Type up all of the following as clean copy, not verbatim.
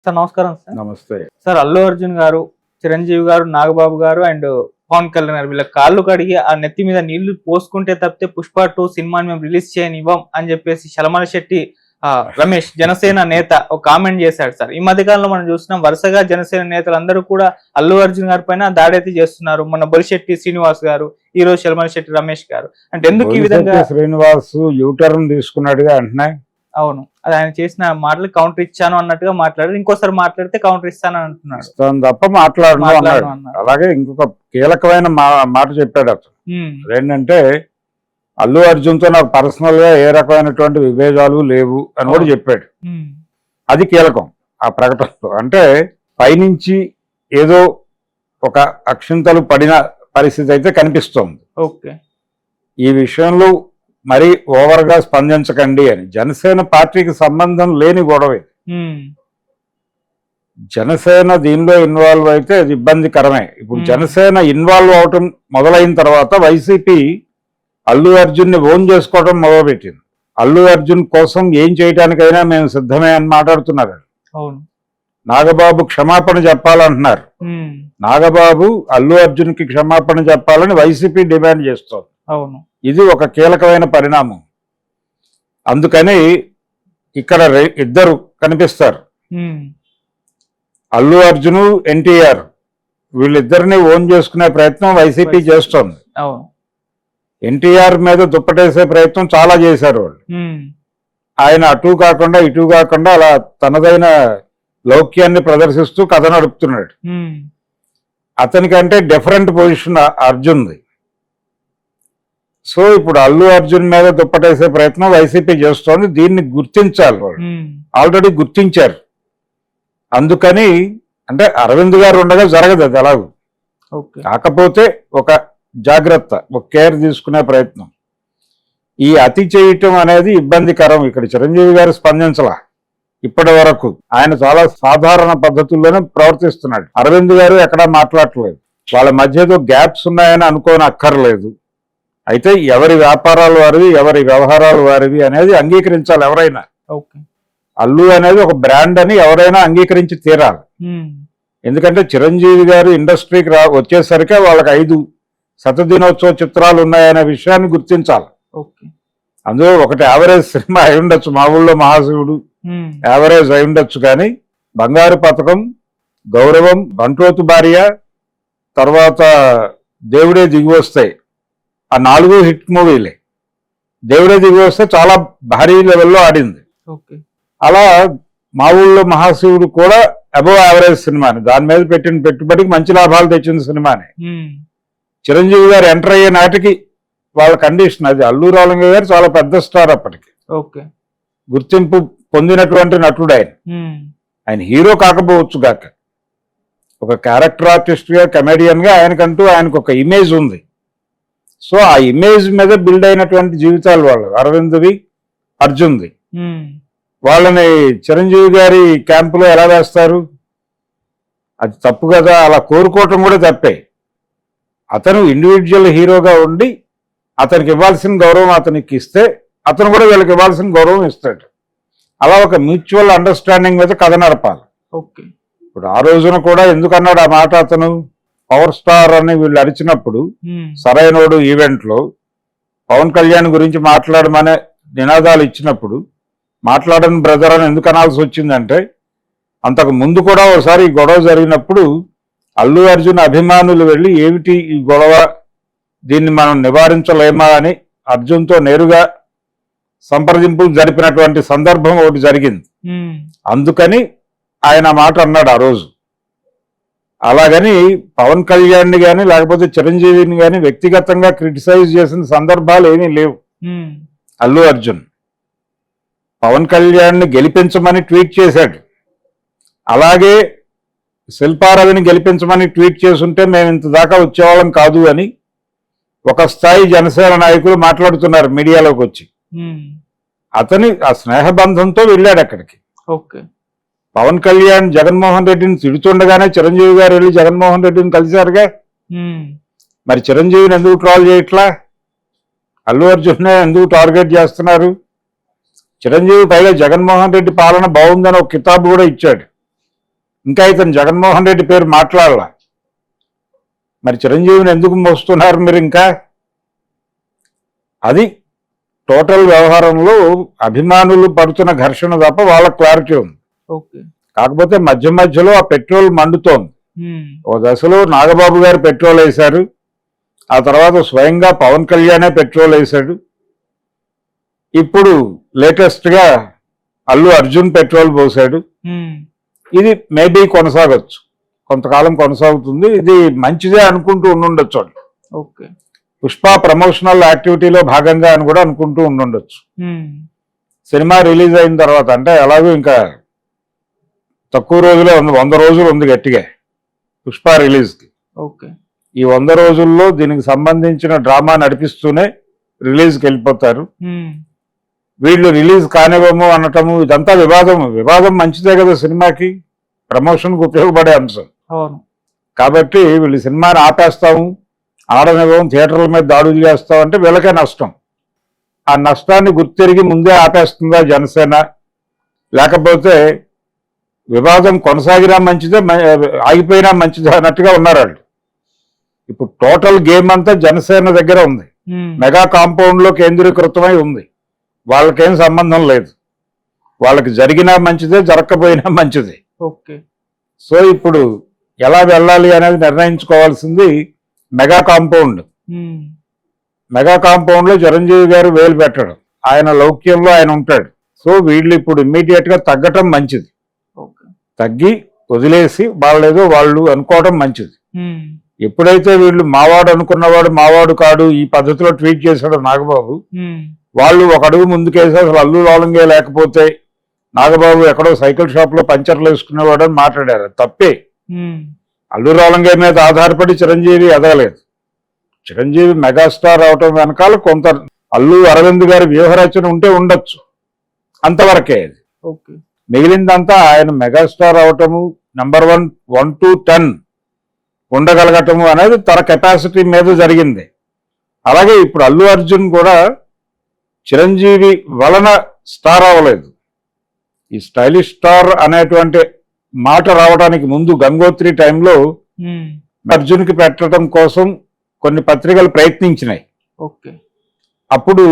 Sir నమస్కారం sir. నమస్తే sir Allu Arjun గారు, చిరంజీవి గారు, నాగబాబు గారు అండ్ పవన్ కళ్యాణ్ గారు వీళ్ళ కాళ్ళు కడిగి ఆ నెత్తి మీద నీళ్లు పోసుకుంటే తప్పితే పుష్ప 2 సినిమాని మేము రిలీజ్ చేయనివ్వం అని చెప్పేసి చలమల శెట్టి రమేష్ జనసేన నేత ఒక కామెంట్ చేశాడు సార్. ఈ మధ్య కాలంలో మనం చూస్తున్నాం వరుసగా జనసేన నేతలందరూ కూడా అల్లు అర్జున్ గారి పైన దాడైతే చేస్తున్నారు. మన బొలిశెట్టి శ్రీనివాస్ గారు, ఈ రోజు చలమల శెట్టి రమేష్ గారు. అంటే ఎందుకు ఈ విధంగా శ్రీనివాస్ యూటర్న్ తీసుకున్నాడుగా అంటున్నాయి. అవును, అది ఆయన చేసిన మాటలు కౌంటర్ ఇచ్చాను అన్నట్టుగా మాట్లాడారు. ఇంకోసారి మాట్లాడితే కౌంటర్ ఇస్తానని అంటున్నాడు. తప్ప మాట్లాడను అన్నాడు. అలాగే ఇంకొక కీలకమైన మాట చెప్పాడు అతను. ఏంటంటే అల్లు అర్జున్ తో నాకు పర్సనల్ గా ఏ రకమైనటువంటి విభేదాలు లేవు అని కూడా చెప్పాడు. అది కీలకం ఆ ప్రకటనలో. అంటే పైనుంచి ఏదో ఒక అక్షింతలు పడిన పరిస్థితి అయితే కనిపిస్తోంది. ఓకే, ఈ విషయంలో మరీ ఓవర్ గా స్పందించకండి అని. జనసేన పార్టీకి సంబంధం లేని గొడవ. జనసేన దీనిలో ఇన్వాల్వ్ అయితే అది ఇబ్బందికరమే. ఇప్పుడు జనసేన ఇన్వాల్వ్ అవటం మొదలైన తర్వాత వైసీపీ అల్లు అర్జున్ ని ఓన్ చేసుకోవడం మొదలుపెట్టింది. అల్లు అర్జున్ కోసం ఏం చేయడానికైనా మేము సిద్ధమే అని మాట్లాడుతున్నారు. నాగబాబు క్షమాపణ చెప్పాలంటున్నారు. నాగబాబు అల్లు అర్జున్ కి క్షమాపణ చెప్పాలని వైసీపీ డిమాండ్ చేస్తోంది. ఇది ఒక కీలకమైన పరిణామం. అందుకని ఇక్కడ ఇద్దరు కనిపిస్తారు, అల్లు అర్జున్, ఎన్టీఆర్. వీళ్ళిద్దరిని ఓన్ చేసుకునే ప్రయత్నం వైసీపీ చేస్తోంది. ఎన్టీఆర్ మీద దుప్పటేసే ప్రయత్నం చాలా చేశారు వాళ్ళు. ఆయన అటు కాకుండా ఇటు కాకుండా అలా తనదైన లౌక్యాన్ని ప్రదర్శిస్తూ కథ నడుపుతున్నాడు. అతనికంటే డిఫరెంట్ పొజిషన్ అర్జున్ది. సో ఇప్పుడు అల్లు అర్జున్ మీద దుప్పటేసే ప్రయత్నం వైసీపీ చేస్తోంది. దీన్ని గుర్తించాలి వాళ్ళు. ఆల్రెడీ గుర్తించారు. అందుకని అంటే అరవింద్ గారు ఉండగా జరగదు అది ఎలాగూ. కాకపోతే ఒక జాగ్రత్త, ఒక కేర్ తీసుకునే ప్రయత్నం. ఈ అతి చేయటం అనేది ఇబ్బందికరం. ఇక్కడ చిరంజీవి గారు స్పందించలా ఇప్పటి వరకు. ఆయన చాలా సాధారణ పద్ధతుల్లోనే ప్రవర్తిస్తున్నాడు. అరవింద్ గారు ఎక్కడా మాట్లాడట్లేదు. వాళ్ళ మధ్యలో గ్యాప్స్ ఉన్నాయని అనుకోని అక్కర్లేదు. అయితే ఎవరి వ్యాపారాలు వారివి, ఎవరి వ్యవహారాలు వారివి అనేది అంగీకరించాలి ఎవరైనా. అల్లు అనేది ఒక బ్రాండ్ అని ఎవరైనా అంగీకరించి తీరాలి. ఎందుకంటే చిరంజీవి గారు ఇండస్ట్రీకి వచ్చేసరికి వాళ్ళకి 5 శతదినోత్సవ చిత్రాలు ఉన్నాయనే విషయాన్ని గుర్తించాలి. అందులో ఒకటి యావరేజ్ సినిమా అయి ఉండొచ్చు, మా ఊళ్ళో మహాశివుడు యావరేజ్ అయి ఉండొచ్చు, కానీ బంగారు పథకం, గౌరవం, బంట్రోతు భార్య, తర్వాత దేవుడే దిగి వస్తాయి, ఆ 4 హిట్ మూవీలే. దేవుడే దిగి వస్తే చాలా భారీ లెవెల్లో ఆడింది. అలా మా ఊళ్ళో మహాశివుడు కూడా అబోవ్ యావరేజ్ సినిమాని, దాని మీద పెట్టిన పెట్టుబడికి మంచి లాభాలు తెచ్చిన సినిమాని. చిరంజీవి గారు ఎంటర్ అయ్యే నాటికి వాళ్ళ కండిషన్ అది. అల్లు రాలంగ గారు చాలా పెద్ద స్టార్ అప్పటికి, గుర్తింపు పొందినటువంటి నటుడు ఆయన. ఆయన హీరో కాకపోవచ్చు గాక, ఒక క్యారెక్టర్ ఆర్టిస్ట్ గా, కమెడియన్ గా ఆయనకు ఒక ఇమేజ్ ఉంది. సో ఆ ఇమేజ్ మీద బిల్డ్ అయినటువంటి జీవితాలు వాళ్ళు, అరవింద్వి, అర్జున్ది. వాళ్ళని చిరంజీవి గారి క్యాంపులో ఎలా వేస్తారు? అది తప్పు కదా. అలా కోరుకోవటం కూడా తప్పే. అతను ఇండివిజువల్ హీరోగా ఉండి అతనికి ఇవ్వాల్సిన గౌరవం అతనికి ఇస్తే అతను కూడా వీళ్ళకి ఇవ్వాల్సిన గౌరవం ఇస్తాడు. అలా ఒక మ్యూచువల్ అండర్స్టాండింగ్ మీద కథ నడపాలి. ఇప్పుడు ఆ రోజున కూడా ఎందుకన్నాడు ఆ మాట అతను? పవర్ స్టార్ అని వీళ్ళు అరిచినప్పుడు సరైనోడు ఈవెంట్ లో పవన్ కళ్యాణ్ గురించి మాట్లాడమనే నినాదాలు ఇచ్చినప్పుడు మాట్లాడని బ్రదర్ అని ఎందుకు అనాల్సి వచ్చిందంటే, అంతకు ముందు కూడా ఒకసారి ఈ గొడవ జరిగినప్పుడు అల్లు అర్జున్ అభిమానులు వెళ్ళి ఏమిటి ఈ గొడవ, దీన్ని మనం నివారించలేమా అని అర్జున్తో నేరుగా సంప్రదింపులు జరిపినటువంటి సందర్భం ఒకటి జరిగింది. అందుకని ఆయన మాట అన్నాడు ఆ రోజు. అలాగని పవన్ కళ్యాణ్ని కానీ లేకపోతే చిరంజీవిని కానీ వ్యక్తిగతంగా క్రిటిసైజ్ చేసిన సందర్భాలు ఏమీ లేవు. అల్లు అర్జున్ పవన్ కళ్యాణ్ని గెలిపించమని ట్వీట్ చేశాడు. అలాగే శిల్పారవిని గెలిపించమని ట్వీట్ చేసుంటే మేము ఇంత దాకా వచ్చేవాళ్ళం కాదు అని ఒక స్థాయి జనసేన నాయకులు మాట్లాడుతున్నారు మీడియాలోకి వచ్చి. అతని ఆ స్నేహబంధంతో వెళ్ళాడు అక్కడికి. పవన్ కళ్యాణ్ జగన్మోహన్ రెడ్డిని తిడుతుండగానే చిరంజీవి గారు వెళ్ళి జగన్మోహన్ రెడ్డిని కలిశారుగా. మరి చిరంజీవిని ఎందుకు ట్రాల్ చేయట్లా? అల్లు అర్జున్ ఎందుకు టార్గెట్ చేస్తున్నారు? చిరంజీవి పైగా జగన్మోహన్ రెడ్డి పాలన బాగుందని ఒక కితాబు కూడా ఇచ్చాడు. ఇంకా ఇతను జగన్మోహన్ రెడ్డి పేరు మాట్లాడాల. మరి చిరంజీవిని ఎందుకు మోస్తున్నారు మీరు ఇంకా? అది టోటల్ వ్యవహారంలో అభిమానులు పడుతున్న ఘర్షణ తప్ప వాళ్ళ క్లారిటీ ఉంది. ఓకే. కాకపోతే మధ్య మధ్యలో ఆ పెట్రోల్ మండుతోంది. ఓ దశలో నాగబాబు గారు పెట్రోల్ వేశారు, ఆ తర్వాత స్వయంగా పవన్ కళ్యాణే పెట్రోల్ వేశాడు. ఇప్పుడు లేటెస్ట్ గా అల్లు అర్జున్ పెట్రోల్ పోసాడు. ఇది మేబీ కొనసాగొచ్చు, కొంతకాలం కొనసాగుతుంది. ఇది మంచిదే అనుకుంటూ ఉండుండొచ్చు. ఓకే. పుష్ప ప్రమోషనల్ యాక్టివిటీలో భాగంగా అని కూడా అనుకుంటూ ఉండుండొచ్చు. సినిమా రిలీజ్ అయిన తర్వాత, అంటే ఎలాగో ఇంకా తక్కువ రోజులే ఉంది, 100 రోజులు ఉంది గట్టిగా పుష్ప రిలీజ్కి. ఓకే. ఈ 100 రోజుల్లో దీనికి సంబంధించిన డ్రామా నడిపిస్తూనే రిలీజ్కి వెళ్ళిపోతారు. వీళ్ళు రిలీజ్ కానివ్వము అనటము, ఇదంతా వివాదం మంచిదే కదా సినిమాకి, ప్రమోషన్కి ఉపయోగపడే అంశం. కాబట్టి వీళ్ళు సినిమాని ఆపేస్తాము, ఆడనివ్వం, థియేటర్ల మీద దాడులు చేస్తాం అంటే వీళ్ళకే నష్టం. ఆ నష్టాన్ని గుర్తిరిగి ముందే ఆపేస్తుందా జనసేన, లేకపోతే వివాదం కొనసాగినా మంచిదే ఆగిపోయినా మంచిదే అన్నట్టుగా ఉన్నారు వాళ్ళు. ఇప్పుడు టోటల్ గేమ్ అంతా జనసేన దగ్గర ఉంది, మెగా కాంపౌండ్ లో కేంద్రీకృతమై ఉంది. వాళ్ళకేం సంబంధం లేదు, వాళ్ళకి జరిగినా మంచిదే జరగకపోయినా మంచిదే. ఓకే. సో ఇప్పుడు ఎలా వెళ్ళాలి అనేది నిర్ణయించుకోవాల్సింది మెగా కాంపౌండ్. మెగా కాంపౌండ్ లో చిరంజీవి గారు వేలు పెట్టడం, ఆయన లౌక్యంలో ఆయన ఉంటాడు. సో వీళ్ళు ఇప్పుడు ఇమ్మీడియట్ గా తగ్గటం మంచిది, తగ్గి వదిలేసి వాళ్ళేదో వాళ్ళు అనుకోవడం మంచిది. ఎప్పుడైతే వీళ్ళు మావాడు అనుకున్నవాడు మావాడు కాడు ఈ పద్ధతిలో ట్వీట్ చేశాడు నాగబాబు, వాళ్ళు ఒక అడుగు ముందుకేసి అసలు అల్లు రాలంగే లేకపోతే నాగబాబు ఎక్కడో సైకిల్ షాప్ లో పంచర్లు వేసుకునేవాడు అని మాట్లాడారు. తప్పే. అల్లు రాలంగే మీద ఆధారపడి చిరంజీవి ఎదగలేదు. చిరంజీవి మెగాస్టార్ అవటం వెనకాల కొంత అల్లు అరవింద్ గారి వ్యూహరచన ఉంటే ఉండొచ్చు, అంతవరకే. మిగిలిందంతా ఆయన మెగాస్టార్ అవటము, నెంబర్ 1 to 10 ఉండగలగటము అనేది తన కెపాసిటీ మీద జరిగింది. అలాగే ఇప్పుడు అల్లు అర్జున్ కూడా చిరంజీవి వలన స్టార్ అవ్వలేదు. ఈ స్టైలిష్ స్టార్ అనేటువంటి మాట రావడానికి ముందు గంగోత్రి టైంలో అర్జున్కి పెట్టడం కోసం కొన్ని పత్రికలు ప్రయత్నించినాయి. అప్పుడు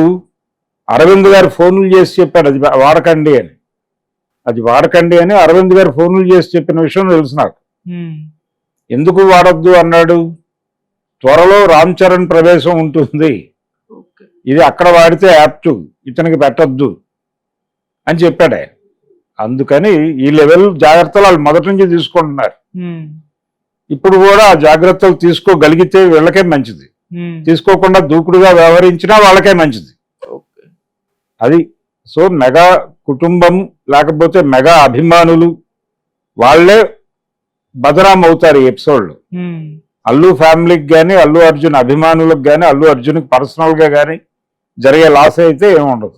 అరవింద్ గారు ఫోన్లు చేసి చెప్పాడు అది వాడకండి అని. అది వాడకండి అని అరవింద్ గారు ఫోన్లు చేసి చెప్పిన విషయం తెలుసు నాకు. ఎందుకు వాడద్దు అన్నాడు, త్వరలో రామ్ చరణ్ ప్రవేశం ఉంటుంది, ఇది అక్కడ వాడితే యాప్టు, ఇతనికి పెట్టద్దు అని చెప్పాడు ఆయన. అందుకని ఈ లెవెల్ జాగ్రత్తలు వాళ్ళు మొదటి నుంచి తీసుకుంటున్నారు. ఇప్పుడు కూడా ఆ జాగ్రత్తలు తీసుకోగలిగితే వీళ్ళకే మంచిది, తీసుకోకుండా దూకుడుగా వ్యవహరించినా వాళ్ళకే మంచిది. అది. సో మెగా కుటుంబం లేకపోతే మెగా అభిమానులు వాళ్ళే బదనాం అవుతారు ఈ ఎపిసోడ్లో. అల్లు ఫ్యామిలీకి కానీ అల్లు అర్జున్ అభిమానులకు కానీ అల్లు అర్జున్కి పర్సనల్ గా కానీ జరిగే లాస్ అయితే ఏమి ఉండదు.